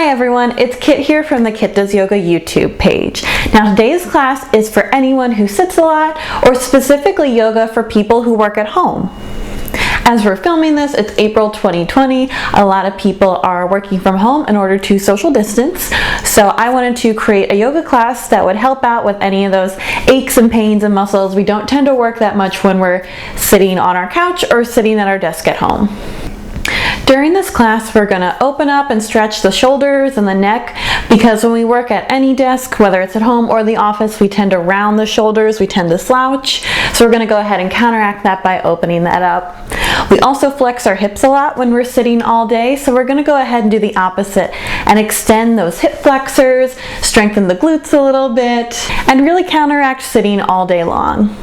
Hi everyone, it's Kit here from the Kit Does Yoga YouTube page. Now today's class is for anyone who sits a lot or specifically yoga for people who work at home. As we're filming this, it's April 2020. A lot of people are working from home in order to social distance. So I wanted to create a yoga class that would help out with any of those aches and pains and muscles. We don't tend to work that much when we're sitting on our couch or sitting at our desk at home. During this class, we're going to open up and stretch the shoulders and the neck because when we work at any desk, whether it's at home or the office, we tend to round the shoulders, we tend to slouch. So we're going to go ahead and counteract that by opening that up. We also flex our hips a lot when we're sitting all day, so we're going to go ahead and do the opposite and extend those hip flexors, strengthen the glutes a little bit, and really counteract sitting all day long.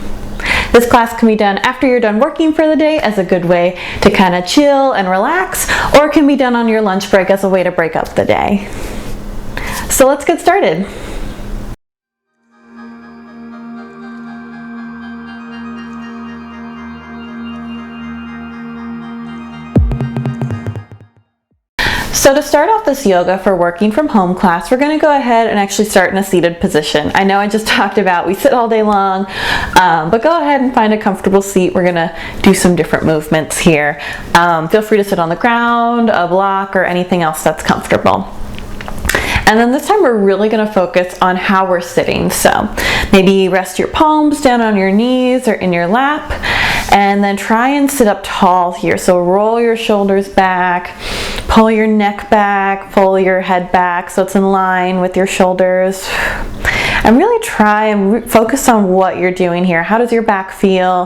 This class can be done after you're done working for the day as a good way to kind of chill and relax, or it can be done on your lunch break as a way to break up the day. So let's get started. So to start off this yoga for working from home class, we're going to go ahead and actually start in a seated position. I know I just talked about we sit all day long, but go ahead and find a comfortable seat. We're going to do some different movements here. Feel free to sit on the ground, a block, or anything else that's comfortable. And then this time we're really going to focus on how we're sitting. So maybe rest your palms down on your knees or in your lap, and then try and sit up tall here. So roll your shoulders back, pull your neck back, pull your head back so it's in line with your shoulders. And really try and focus on what you're doing here. How does your back feel?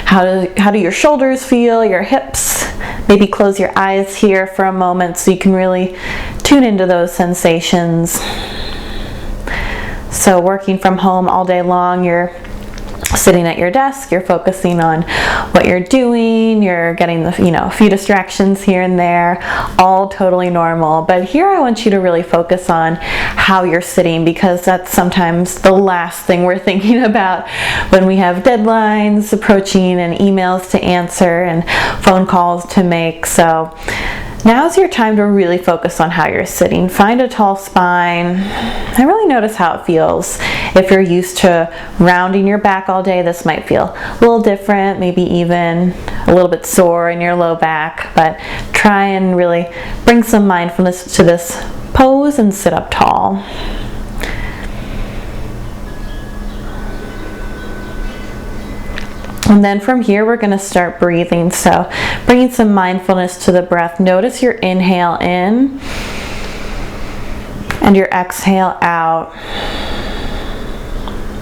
How do your shoulders feel? Your hips? Maybe close your eyes here for a moment so you can really tune into those sensations. So working from home all day long, you're sitting at your desk, you're focusing on what you're doing, you're getting a few distractions here and there, all totally normal. But here I want you to really focus on how you're sitting, because that's sometimes the last thing we're thinking about when we have deadlines approaching and emails to answer and phone calls to make. So now's your time to really focus on how you're sitting. Find a tall spine and really notice how it feels. If you're used to rounding your back all day, this might feel a little different, maybe even a little bit sore in your low back, but try and really bring some mindfulness to this pose and sit up tall. And then from here, we're going to start breathing. So bringing some mindfulness to the breath. Notice your inhale in and your exhale out.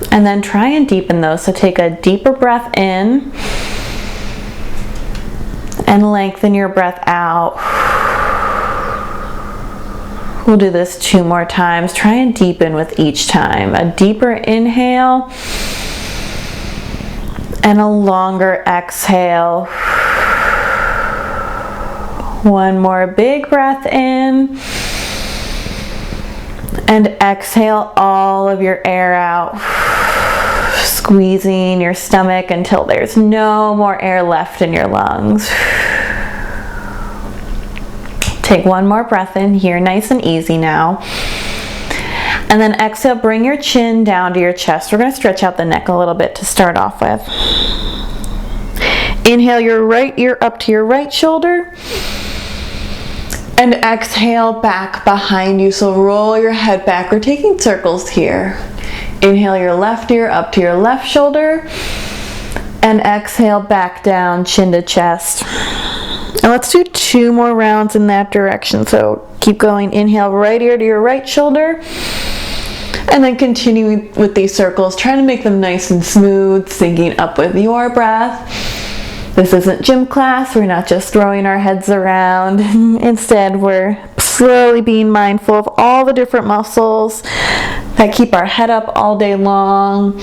And then try and deepen those. So take a deeper breath in and lengthen your breath out. We'll do this 2 more times. Try and deepen with each time. A deeper inhale and a longer exhale. One more big breath in and exhale all of your air out, squeezing your stomach until there's no more air left in your lungs. Take one more breath in here, nice and easy now. And then exhale, bring your chin down to your chest. We're going to stretch out the neck a little bit to start off with. Inhale your right ear up to your right shoulder. And exhale back behind you. So roll your head back. We're taking circles here. Inhale your left ear up to your left shoulder. And exhale back down, chin to chest. And let's do 2 more rounds in that direction. So keep going. Inhale right ear to your right shoulder. And then continue with these circles, trying to make them nice and smooth, syncing up with your breath. This isn't gym class. We're not just throwing our heads around. Instead, we're slowly being mindful of all the different muscles that keep our head up all day long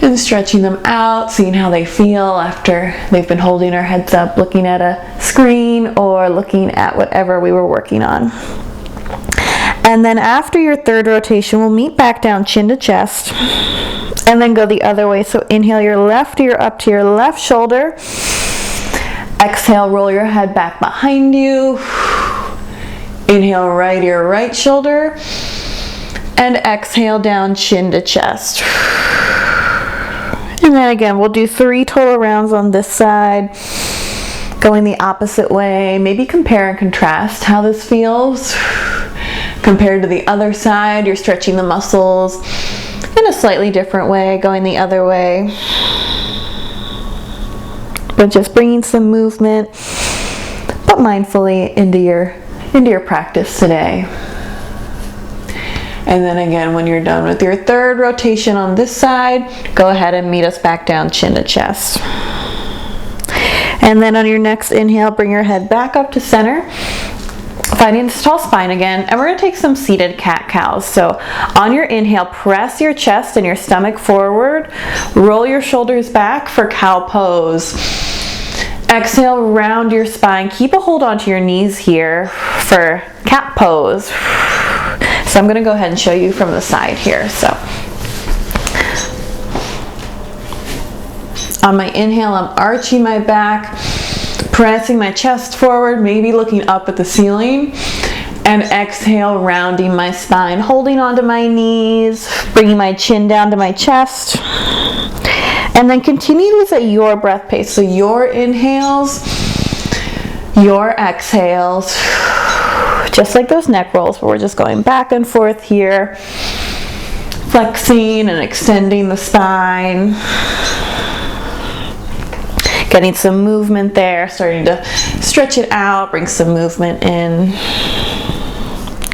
and stretching them out, seeing how they feel after they've been holding our heads up, looking at a screen or looking at whatever we were working on. And then after your 3rd rotation, we'll meet back down, chin to chest, and then go the other way. So inhale your left ear up to your left shoulder. Exhale, roll your head back behind you. Inhale, right ear, right shoulder. And exhale down, chin to chest. And then again, we'll do 3 total rounds on this side. Going the opposite way. Maybe compare and contrast how this feels. Compared to the other side, you're stretching the muscles in a slightly different way, going the other way. But just bringing some movement, but mindfully into your practice today. And then again, when you're done with your 3rd rotation on this side, go ahead and meet us back down, chin to chest. And then on your next inhale, bring your head back up to center, finding this tall spine again, and we're going to take some seated cat-cows. So on your inhale, press your chest and your stomach forward, roll your shoulders back for cow pose. Exhale, round your spine, keep a hold onto your knees here for cat pose. So I'm going to go ahead and show you from the side here. So on my inhale, I'm arching my back, pressing my chest forward, maybe looking up at the ceiling. And exhale, rounding my spine, holding onto my knees, bringing my chin down to my chest. And then continue these at your breath pace. So your inhales, your exhales, just like those neck rolls, but we're just going back and forth here, flexing and extending the spine. Getting some movement there, starting to stretch it out, bring some movement in.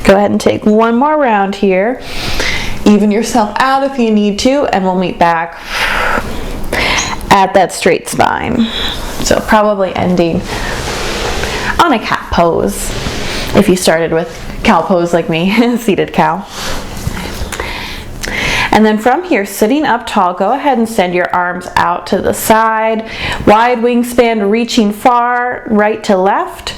Go ahead and take one more round here. Even yourself out if you need to, and we'll meet back at that straight spine. So probably ending on a cat pose if you started with cow pose like me, seated cow. And then from here, sitting up tall, go ahead and send your arms out to the side. Wide wingspan, reaching far, right to left.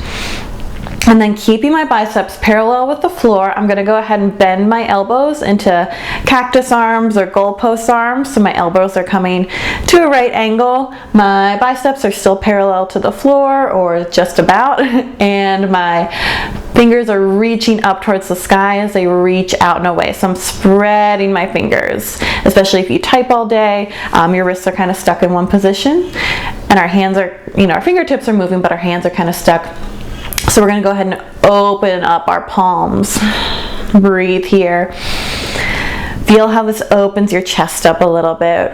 And then keeping my biceps parallel with the floor, I'm going to go ahead and bend my elbows into cactus arms or goalpost arms. So my elbows are coming to a right angle. My biceps are still parallel to the floor, or just about. And my fingers are reaching up towards the sky as they reach out and away. So I'm spreading my fingers, especially if you type all day. Your wrists are kind of stuck in one position. And our hands are, our fingertips are moving, but our hands are kind of stuck. So we're going to go ahead and open up our palms. Breathe here. Feel how this opens your chest up a little bit.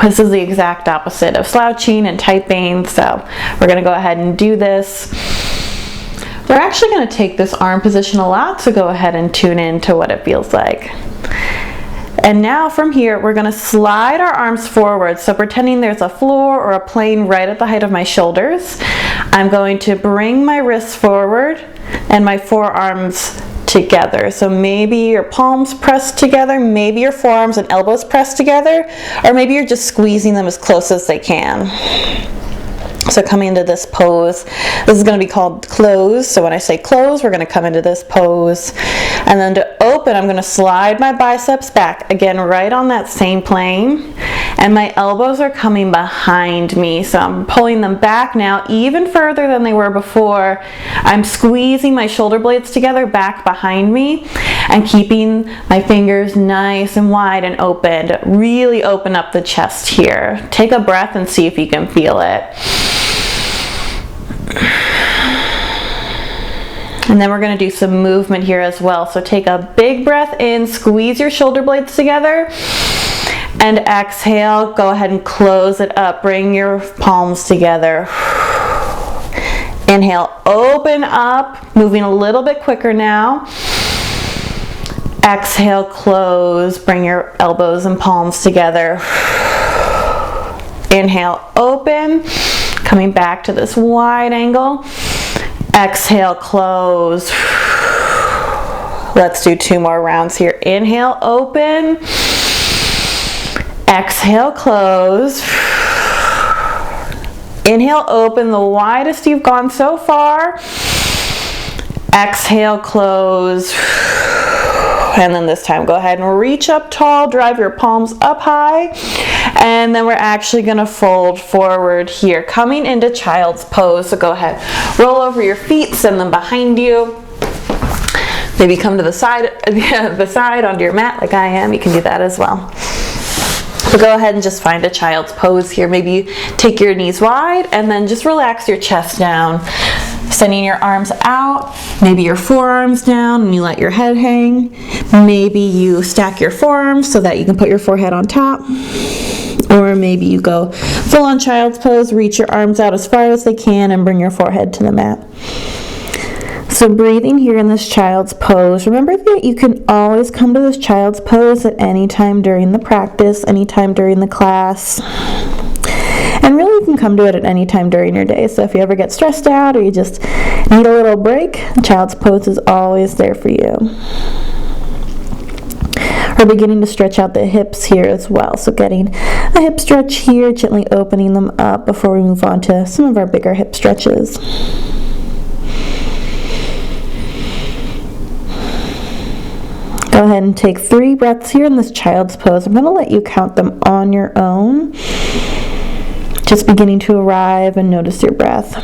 This is the exact opposite of slouching and typing. So we're going to go ahead and do this. We're actually going to take this arm position a lot, so go ahead and tune in to what it feels like. And now from here, we're going to slide our arms forward. So pretending there's a floor or a plane right at the height of my shoulders. I'm going to bring my wrists forward and my forearms together. So maybe your palms pressed together, maybe your forearms and elbows pressed together, or maybe you're just squeezing them as close as they can. So coming into this pose, this is going to be called close. So when I say close, we're going to come into this pose. And then to open, I'm going to slide my biceps back, again, right on that same plane. And my elbows are coming behind me. So I'm pulling them back now, even further than they were before. I'm squeezing my shoulder blades together back behind me and keeping my fingers nice and wide and open. Really open up the chest here. Take a breath and see if you can feel it. And then we're going to do some movement here as well. So take a big breath in, squeeze your shoulder blades together, and exhale, go ahead and close it up. Bring your palms together. Inhale, open up, moving a little bit quicker now. Exhale, close, bring your elbows and palms together. Inhale, open, coming back to this wide angle. Exhale, close. Let's do 2 more rounds here. Inhale, open. Exhale, close. Inhale, open, the widest you've gone so far. Exhale, close. And then this time, go ahead and reach up tall, drive your palms up high. And then we're actually going to fold forward here, coming into child's pose. So go ahead, roll over your feet, send them behind you. Maybe come to the side onto your mat like I am. You can do that as well. So go ahead and just find a child's pose here. Maybe you take your knees wide and then just relax your chest down. Sending your arms out, maybe your forearms down and you let your head hang. Maybe you stack your forearms so that you can put your forehead on top. Or maybe you go full on child's pose, reach your arms out as far as they can and bring your forehead to the mat. So breathing here in this child's pose, remember that you can always come to this child's pose at any time during the practice, anytime during the class. And really you can come to it at any time during your day. So if you ever get stressed out or you just need a little break, child's pose is always there for you. We're beginning to stretch out the hips here as well. So getting a hip stretch here, gently opening them up before we move on to some of our bigger hip stretches. Go ahead and take 3 breaths here in this child's pose. I'm going to let you count them on your own. Just beginning to arrive and notice your breath.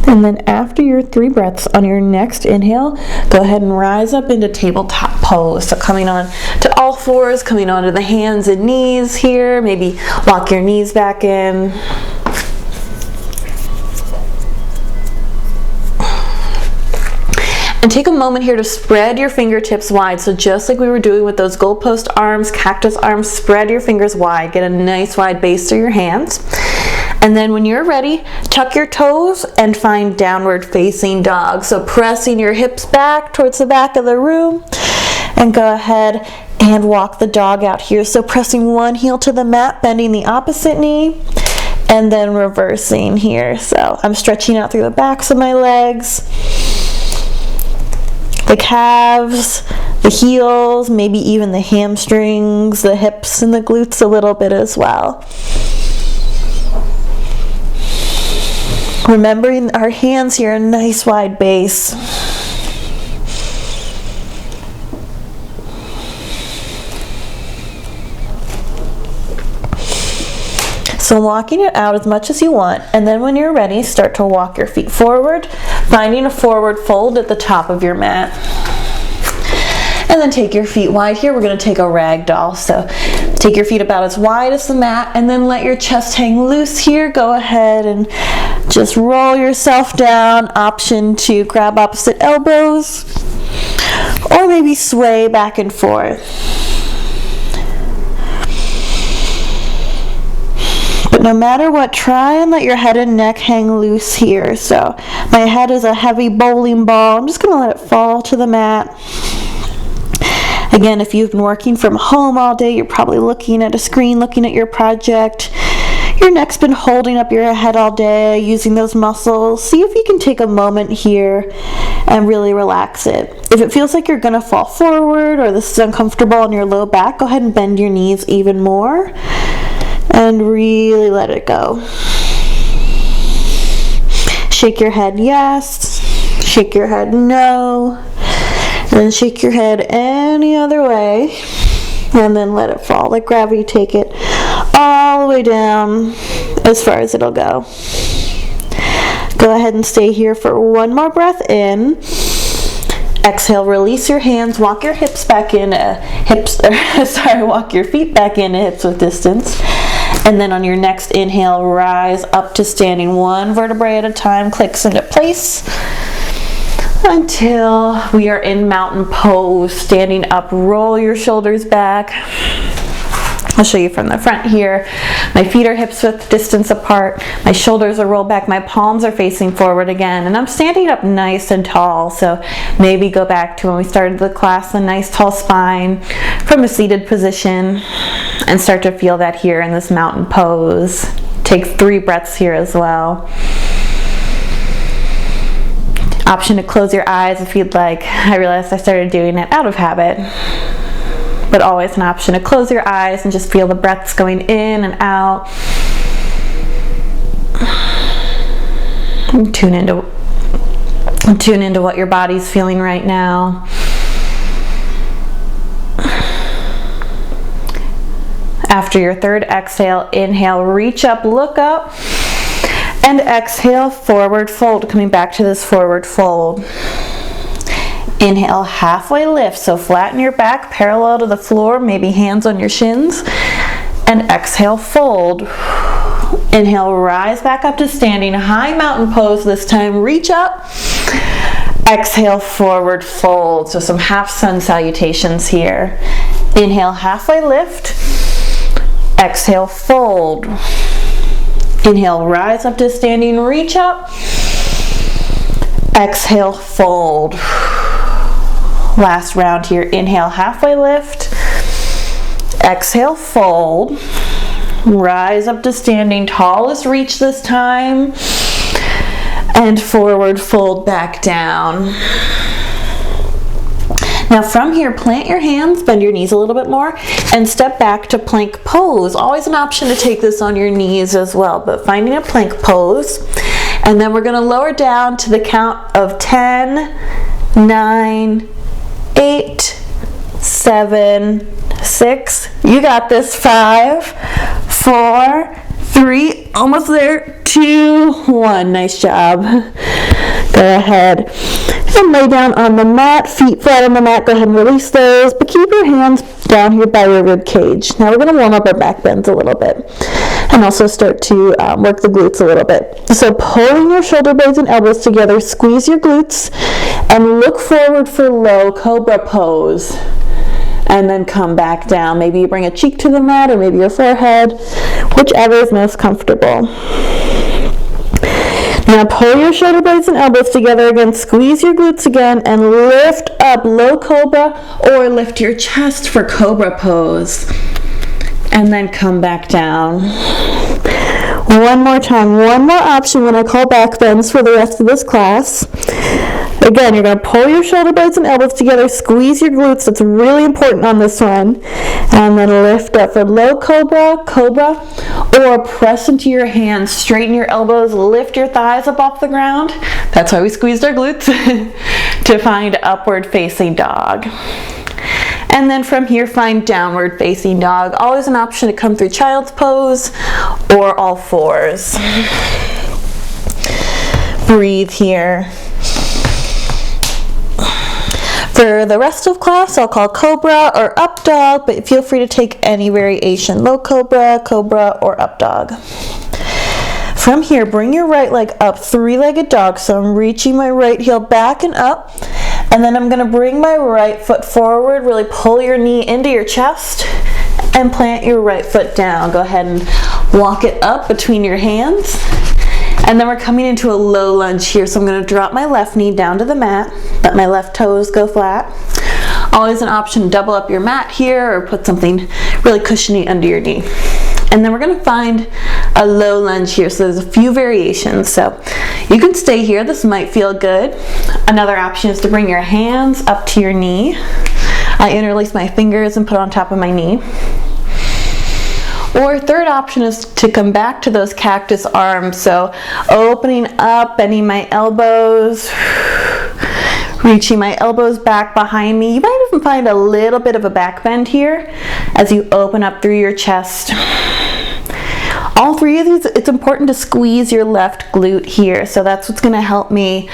And then after your 3 breaths, on your next inhale, go ahead and rise up into tabletop pose. So coming on to all fours, coming onto the hands and knees here. Maybe walk your knees back in. And take a moment here to spread your fingertips wide. So just like we were doing with those goalpost arms, cactus arms, spread your fingers wide. Get a nice wide base through your hands. And then when you're ready, tuck your toes and find downward facing dog. So pressing your hips back towards the back of the room, and go ahead and walk the dog out here. So pressing one heel to the mat, bending the opposite knee, and then reversing here. So I'm stretching out through the backs of my legs, the calves, the heels, maybe even the hamstrings, the hips, and the glutes a little bit as well. Remembering our hands here, a nice wide base. So walking it out as much as you want, and then when you're ready, start to walk your feet forward, finding a forward fold at the top of your mat. And then take your feet wide here. We're going to take a ragdoll. So take your feet about as wide as the mat and then let your chest hang loose here. Go ahead and just roll yourself down. Option to grab opposite elbows or maybe sway back and forth. But no matter what, try and let your head and neck hang loose here. So my head is a heavy bowling ball. I'm just going to let it fall to the mat. Again, if you've been working from home all day, you're probably looking at a screen, looking at your project. Your neck's been holding up your head all day, using those muscles. See if you can take a moment here and really relax it. If it feels like you're going to fall forward or this is uncomfortable in your low back, go ahead and bend your knees even more and really let it go. Shake your head yes, shake your head no. And then shake your head any other way, and then let it fall. Let gravity take it all the way down as far as it'll go. Go ahead and stay here for one more breath in. Exhale, release your hands, walk your hips back in, walk your feet back into hips width distance. And then on your next inhale, rise up to standing, one vertebrae at a time, clicks into place. Until we are in mountain pose, standing up, roll your shoulders back. I'll show you from the front here. My feet are hips width distance apart. My shoulders are rolled back. My palms are facing forward again. And I'm standing up nice and tall. So maybe go back to when we started the class, a nice tall spine from a seated position. And start to feel that here in this mountain pose. Take 3 breaths here as well. Option to close your eyes if you'd like. I realized I started doing it out of habit, but always an option to close your eyes and just feel the breaths going in and out. Tune into what your body's feeling right now. After your third exhale, inhale, reach up, look up, and exhale, forward fold, coming back to this forward fold. Inhale, halfway lift, so flatten your back, parallel to the floor, maybe hands on your shins, and exhale, fold. Inhale, rise back up to standing, high mountain pose this time, reach up. Exhale, forward fold, so some half sun salutations here. Inhale, halfway lift. Exhale, fold. Inhale, rise up to standing, reach up. Exhale, fold. Last round here. Inhale, halfway lift. Exhale, fold. Rise up to standing, tallest reach this time. And forward fold back down. Now from here, plant your hands, bend your knees a little bit more, and step back to plank pose. Always an option to take this on your knees as well, but finding a plank pose. And then we're going to lower down to the count of 10, 9, 8, 7, 6. You got this. 5, 4, 3, almost there. 2, 1. Nice job. Go ahead and lay down on the mat, feet flat on the mat. Go ahead and release those, but keep your hands down here by your rib cage. Now we're going to warm up our back bends a little bit and also start to work the glutes a little bit. So pulling your shoulder blades and elbows together, squeeze your glutes and look forward for low cobra pose. And then come back down. Maybe you bring a cheek to the mat or maybe your forehead, whichever is most comfortable. Now pull your shoulder blades and elbows together again, squeeze your glutes again, and lift up, low cobra, or lift your chest for cobra pose. And then come back down. One more time, one more option when I call back bends for the rest of this class. Again, you're going to pull your shoulder blades and elbows together, squeeze your glutes, that's really important on this one, and then lift up for low cobra, cobra, or press into your hands, straighten your elbows, lift your thighs up off the ground. That's why we squeezed our glutes to find upward facing dog. And then from here, find downward facing dog. Always an option to come through child's pose or all fours. Breathe here. For the rest of class, I'll call cobra or up dog, but feel free to take any variation. Low cobra, cobra, or up dog. From here, bring your right leg up, three-legged dog. So I'm reaching my right heel back and up. And then I'm going to bring my right foot forward, really pull your knee into your chest and plant your right foot down. Go ahead and walk it up between your hands. And then we're coming into a low lunge here. So I'm going to drop my left knee down to the mat, let my left toes go flat. Always an option to double up your mat here or put something really cushiony under your knee. And then we're going to find a low lunge here. So there's a few variations. So you can stay here. This might feel good. Another option is to bring your hands up to your knee. I interlace my fingers and put it on top of my knee. Or third option is to come back to those cactus arms. So opening up, bending my elbows, reaching my elbows back behind me. You might even find a little bit of a back bend here as you open up through your chest. All three of these, it's important to squeeze your left glute here. So that's what's going to help me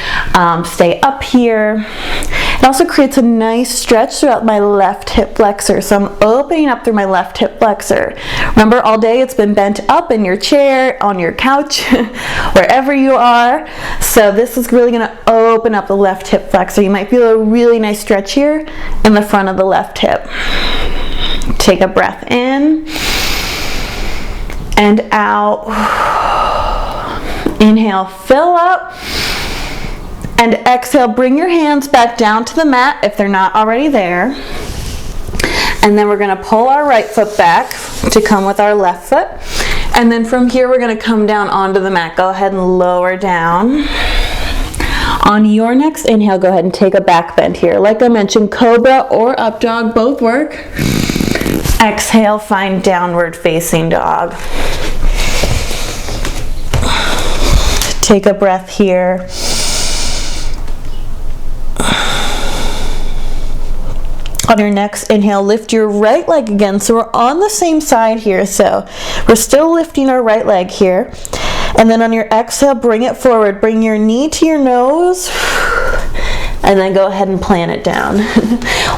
stay up here. It also creates a nice stretch throughout my left hip flexor. So I'm opening up through my left hip flexor. Remember, all day it's been bent up in your chair, on your couch, wherever you are. So this is really going to open up the left hip flexor. You might feel a really nice stretch here in the front of the left hip. Take a breath in and out. Inhale, fill up. And exhale, bring your hands back down to the mat if they're not already there. And then we're going to pull our right foot back to come with our left foot. And then from here, we're going to come down onto the mat. Go ahead and lower down. On your next inhale, go ahead and take a back bend here. Like I mentioned, cobra or up dog, both work. Exhale, find downward facing dog. Take a breath here. On your next inhale, lift your right leg again. So we're on the same side here. So we're still lifting our right leg here. And then on your exhale, bring it forward. Bring your knee to your nose. And then go ahead and plant it down.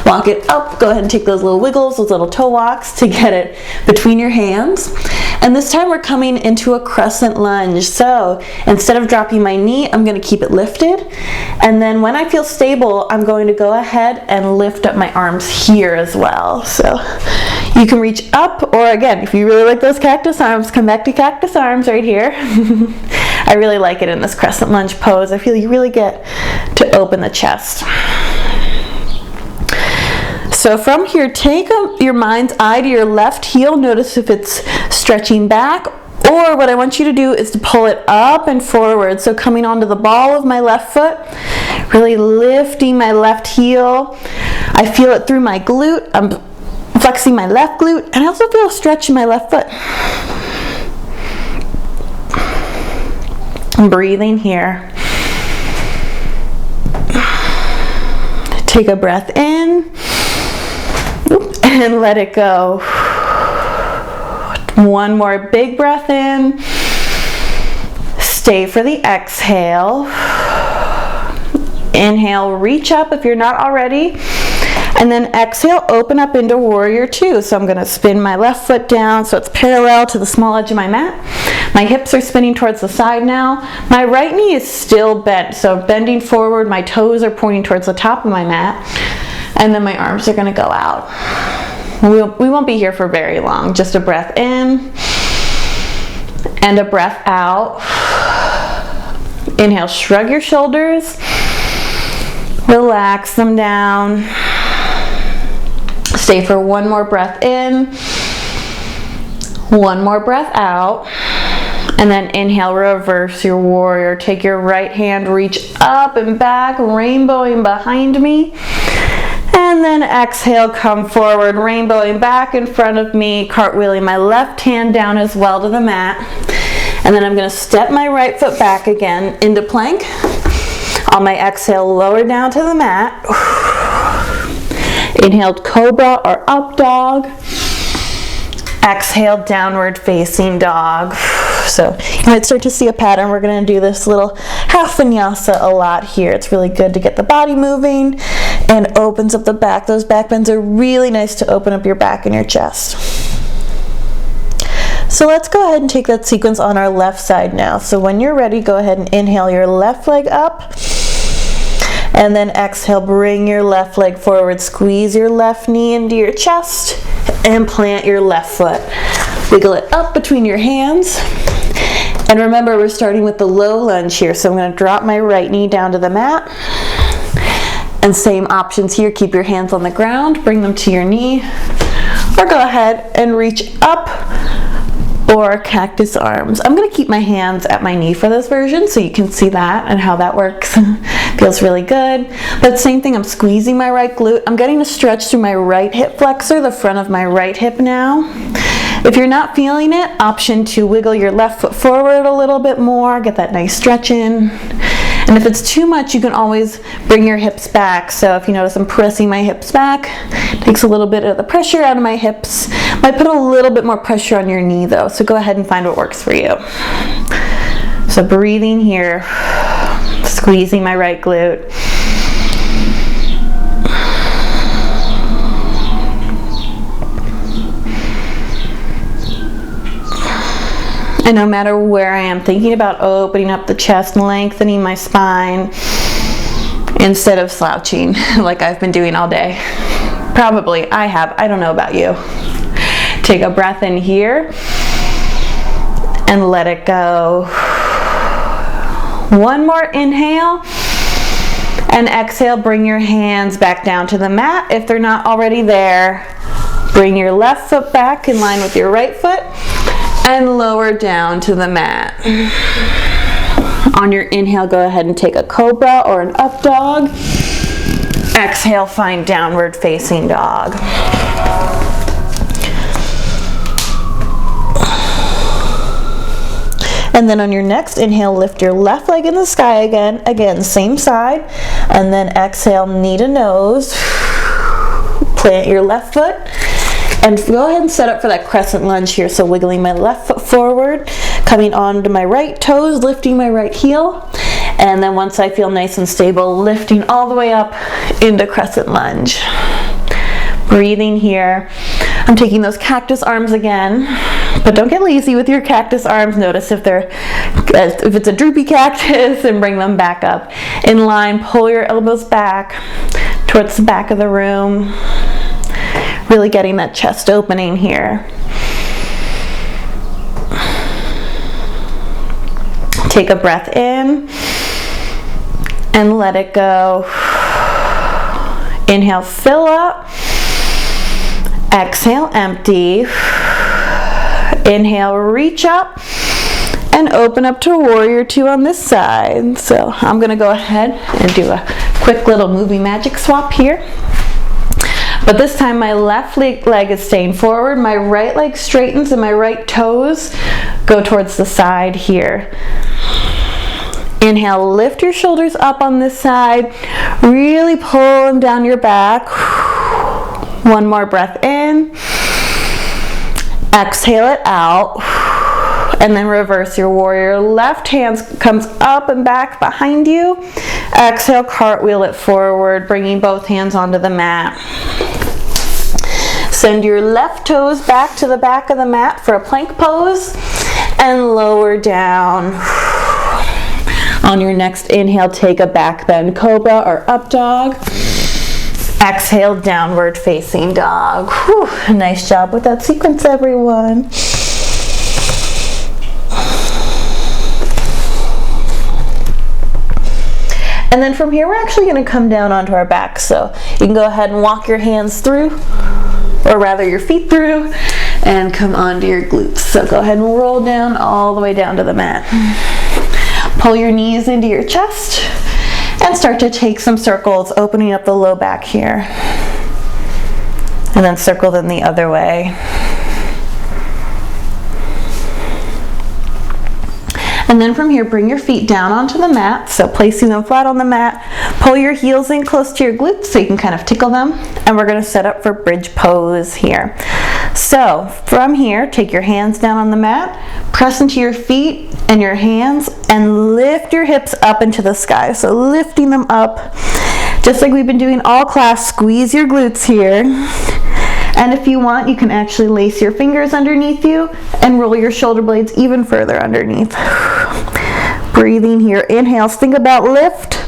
Walk it up. Go ahead and take those little wiggles, those little toe walks to get it between your hands. And this time we're coming into a crescent lunge. So instead of dropping my knee, I'm going to keep it lifted. And then when I feel stable, I'm going to go ahead and lift up my arms here as well. So you can reach up, or again, if you really like those cactus arms, come back to cactus arms right here. I really like it in this crescent lunge pose. I feel you really get to open the chest. So from here, take your mind's eye to your left heel. Notice if it's stretching back, or what I want you to do is to pull it up and forward. So coming onto the ball of my left foot, really lifting my left heel. I feel it through my glute. I'm flexing my left glute, and I also feel a stretch in my left foot. I'm breathing here. Take a breath in and let it go. One more big breath in. Stay for the exhale. Inhale, reach up if you're not already. And then exhale, open up into warrior two. So I'm going to spin my left foot down so it's parallel to the small edge of my mat. My hips are spinning towards the side now. My right knee is still bent, so bending forward, my toes are pointing towards the top of my mat. And then my arms are going to go out. We won't be here for very long. Just a breath in and a breath out. Inhale, shrug your shoulders. Relax them down. Stay for one more breath in. One more breath out. And then inhale, reverse your warrior. Take your right hand, reach up and back, rainbowing behind me. And then exhale, come forward, rainbowing back in front of me, cartwheeling my left hand down as well to the mat. And then I'm going to step my right foot back again into plank. On my exhale, lower down to the mat. Inhale, cobra or up dog. Exhale, downward facing dog. So you might start to see a pattern. We're going to do this little half vinyasa a lot here. It's really good to get the body moving and opens up the back. Those back bends are really nice to open up your back and your chest. So let's go ahead and take that sequence on our left side now. So when you're ready, go ahead and inhale your left leg up. And then exhale, bring your left leg forward. Squeeze your left knee into your chest and plant your left foot. Wiggle it up between your hands. And remember, we're starting with the low lunge here. So I'm going to drop my right knee down to the mat. And same options here. Keep your hands on the ground. Bring them to your knee. Or go ahead and reach up or cactus arms. I'm going to keep my hands at my knee for this version so you can see that and how that works. Feels really good. But same thing, I'm squeezing my right glute. I'm getting a stretch through my right hip flexor, the front of my right hip now. If you're not feeling it, option to wiggle your left foot forward a little bit more, get that nice stretch in. And if it's too much, you can always bring your hips back. So if you notice I'm pressing my hips back, takes a little bit of the pressure out of my hips. Might put a little bit more pressure on your knee though, so go ahead and find what works for you. So breathing here, squeezing my right glute. And no matter where I am, thinking about opening up the chest, lengthening my spine, instead of slouching like I've been doing all day. Probably I have, I don't know about you. Take a breath in here and let it go. One more inhale and exhale, bring your hands back down to the mat. If they're not already there, bring your left foot back in line with your right foot and lower down to the mat. On your inhale, go ahead and take a cobra or an up dog. Exhale, find downward facing dog. And then on your next inhale, lift your left leg in the sky again. Again, same side. And then exhale, knee to nose. Plant your left foot. And go ahead and set up for that crescent lunge here. So wiggling my left foot forward, coming onto my right toes, lifting my right heel. And then once I feel nice and stable, lifting all the way up into crescent lunge. Breathing here. I'm taking those cactus arms again, but don't get lazy with your cactus arms. Notice if it's a droopy cactus, and bring them back up. In line, pull your elbows back towards the back of the room. Really getting that chest opening here. Take a breath in and let it go. Inhale, fill up. Exhale, empty. Inhale, reach up and open up to warrior two on this side. So I'm gonna go ahead and do a quick little movie magic swap here. But this time my left leg is staying forward, my right leg straightens, and my right toes go towards the side here. Inhale, lift your shoulders up on this side, really pull them down your back. One more breath in. Exhale it out. And then reverse your warrior. Left hand comes up and back behind you. Exhale, cartwheel it forward, bringing both hands onto the mat. Send your left toes back to the back of the mat for a plank pose and lower down. On your next inhale, take a back bend cobra or up dog. Exhale, downward facing dog. Whew, nice job with that sequence, everyone. And then from here, we're actually going to come down onto our back. So you can go ahead and walk your hands through, or rather your feet through, and come onto your glutes. So go ahead and roll down all the way down to the mat. Pull your knees into your chest and start to take some circles, opening up the low back here. And then circle them the other way. And then from here, bring your feet down onto the mat. So placing them flat on the mat, pull your heels in close to your glutes so you can kind of tickle them. And we're gonna set up for bridge pose here. So from here, take your hands down on the mat, press into your feet and your hands, and lift your hips up into the sky. So lifting them up, just like we've been doing all class. Squeeze your glutes here. And if you want, you can actually lace your fingers underneath you and roll your shoulder blades even further underneath. Breathing here. Inhale, think about lift.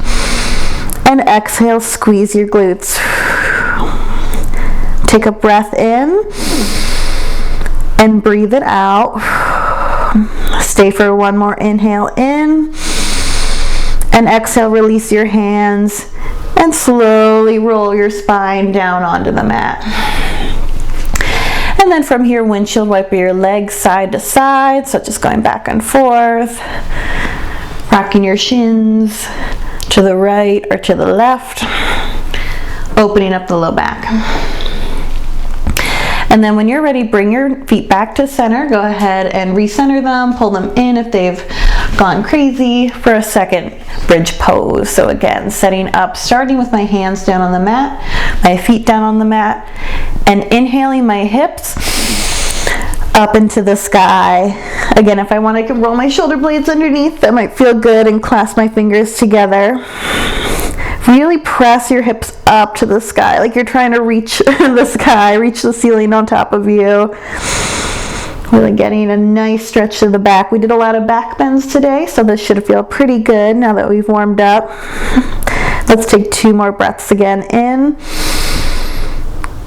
And exhale, squeeze your glutes. Take a breath in and breathe it out. Stay for one more inhale in. And exhale, release your hands and slowly roll your spine down onto the mat. And then from here, windshield wiper your legs side to side, so just going back and forth, rocking your shins to the right or to the left, opening up the low back. And then when you're ready, bring your feet back to center. Go ahead and recenter them, pull them in if they've gone crazy for a second bridge pose. So again, setting up, starting with my hands down on the mat, my feet down on the mat, and inhaling my hips up into the sky. Again, if I want, I can roll my shoulder blades underneath. That might feel good, and clasp my fingers together. Really press your hips up to the sky, like you're trying to reach the sky, reach the ceiling on top of you. Really getting a nice stretch to the back. We did a lot of back bends today, so this should feel pretty good now that we've warmed up. Let's take 2 more breaths again, in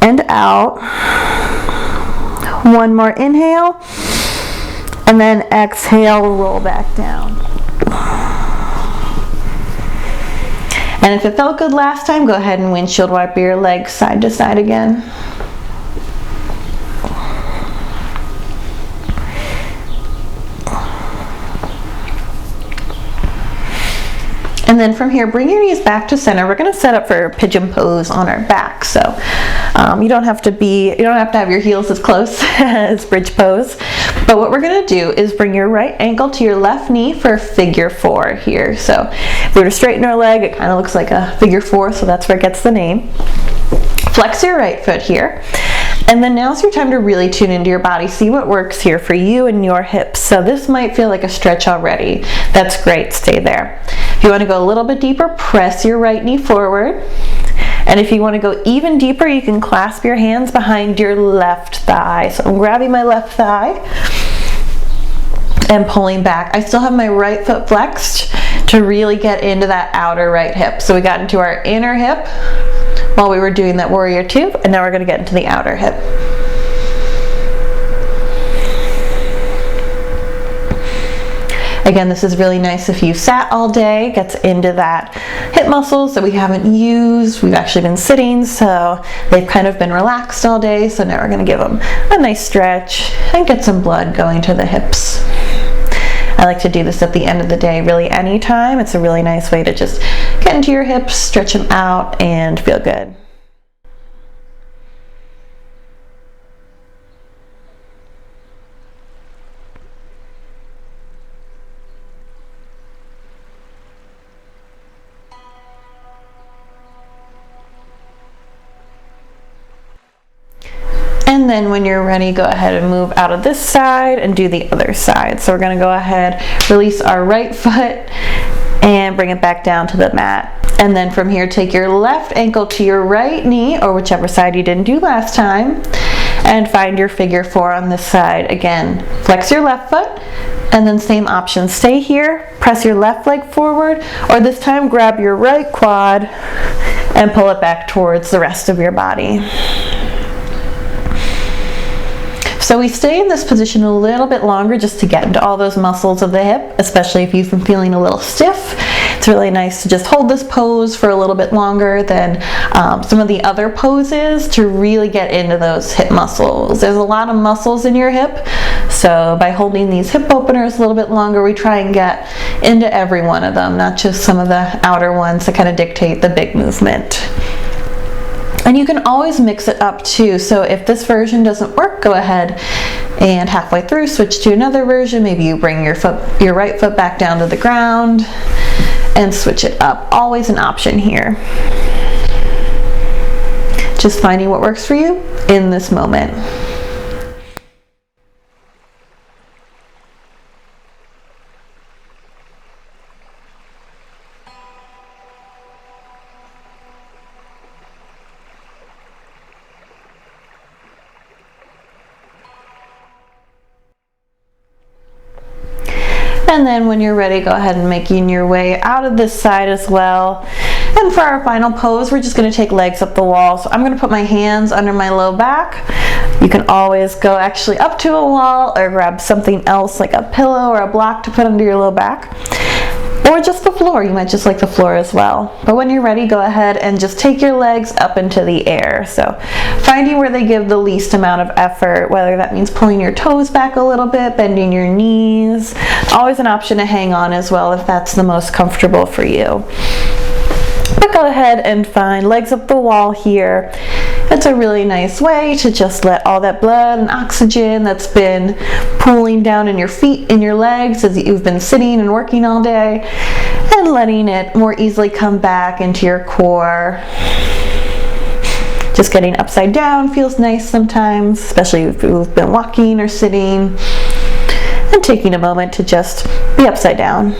and out. 1 more inhale, and then exhale, roll back down. And if it felt good last time, go ahead and windshield wiper your legs side to side again. And then from here, bring your knees back to center. We're going to set up for pigeon pose on our back. So you don't have to have your heels as close as bridge pose, But what we're gonna do is bring your right ankle to your left knee for a figure 4 here. So if we were to straighten our leg, it kind of looks like a figure 4, so that's where it gets the name. Flex your right foot here. And then now's your time to really tune into your body. See what works here for you and your hips. So this might feel like a stretch already. That's great, stay there. If you want to go a little bit deeper, press your right knee forward. And if you want to go even deeper, you can clasp your hands behind your left thigh. So I'm grabbing my left thigh and pulling back. I still have my right foot flexed to really get into that outer right hip. So we got into our inner hip while we were doing that warrior 2, and now we're going to get into the outer hip. Again, this is really nice if you sat all day, gets into that hip muscles that we haven't used. We've actually been sitting, so they've kind of been relaxed all day, so now we're going to give them a nice stretch and get some blood going to the hips. I like to do this at the end of the day, really anytime. It's a really nice way to just get into your hips, stretch them out, and feel good. And then when you're ready, go ahead and move out of this side and do the other side. So we're going to go ahead, release our right foot and bring it back down to the mat. And then from here, take your left ankle to your right knee, or whichever side you didn't do last time, and find your figure 4 on this side. Again, flex your left foot, and then same option. Stay here, press your left leg forward, or this time grab your right quad and pull it back towards the rest of your body. So we stay in this position a little bit longer just to get into all those muscles of the hip, especially if you've been feeling a little stiff. It's really nice to just hold this pose for a little bit longer than some of the other poses to really get into those hip muscles. There's a lot of muscles in your hip, so by holding these hip openers a little bit longer, we try and get into every one of them, not just some of the outer ones that kind of dictate the big movement. And you can always mix it up too. So if this version doesn't work, go ahead and halfway through switch to another version. Maybe you bring your right foot back down to the ground and switch it up. Always an option here. Just finding what works for you in this moment. And then when you're ready, go ahead and making your way out of this side as well. And for our final pose, we're just going to take legs up the wall. So I'm going to put my hands under my low back. You can always go actually up to a wall or grab something else like a pillow or a block to put under your low back. Or just the floor, you might just like the floor as well. But when you're ready, go ahead and just take your legs up into the air. So finding where they give the least amount of effort, whether that means pulling your toes back a little bit, bending your knees. Always an option to hang on as well if that's the most comfortable for you. But go ahead and find legs up the wall here. It's a really nice way to just let all that blood and oxygen that's been pooling down in your feet and your legs as you've been sitting and working all day, and letting it more easily come back into your core. Just getting upside down feels nice sometimes, especially if you've been walking or sitting, and taking a moment to just be upside down.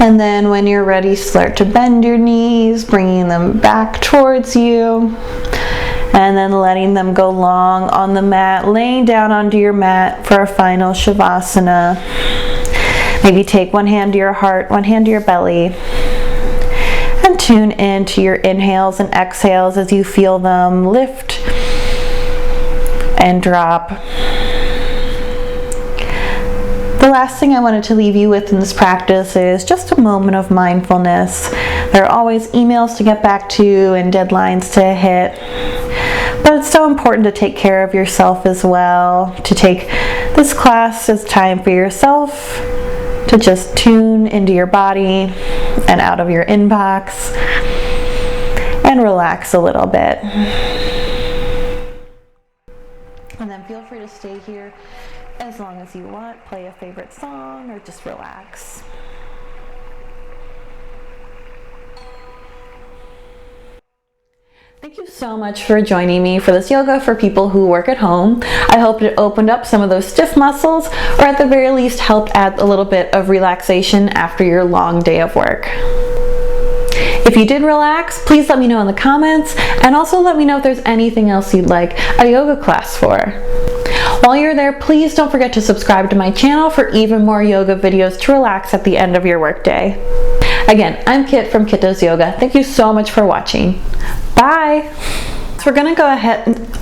And then when you're ready, start to bend your knees, bringing them back towards you, and then letting them go long on the mat, laying down onto your mat for a final Shavasana. Maybe take one hand to your heart, one hand to your belly, and tune into your inhales and exhales as you feel them lift and drop. The last thing I wanted to leave you with in this practice is just a moment of mindfulness. There are always emails to get back to and deadlines to hit, but it's so important to take care of yourself as well, to take this class as time for yourself, to just tune into your body and out of your inbox and relax a little bit. And then feel free to stay here as long as you want, play a favorite song, or just relax. Thank you so much for joining me for this yoga for people who work at home. I hope it opened up some of those stiff muscles, or at the very least helped add a little bit of relaxation after your long day of work. If you did relax, please let me know in the comments, and also let me know if there's anything else you'd like a yoga class for. While you're there, please don't forget to subscribe to my channel for even more yoga videos to relax at the end of your workday. Again, I'm Kit from Kit Does Yoga. Thank you so much for watching. Bye! So we're gonna go ahead and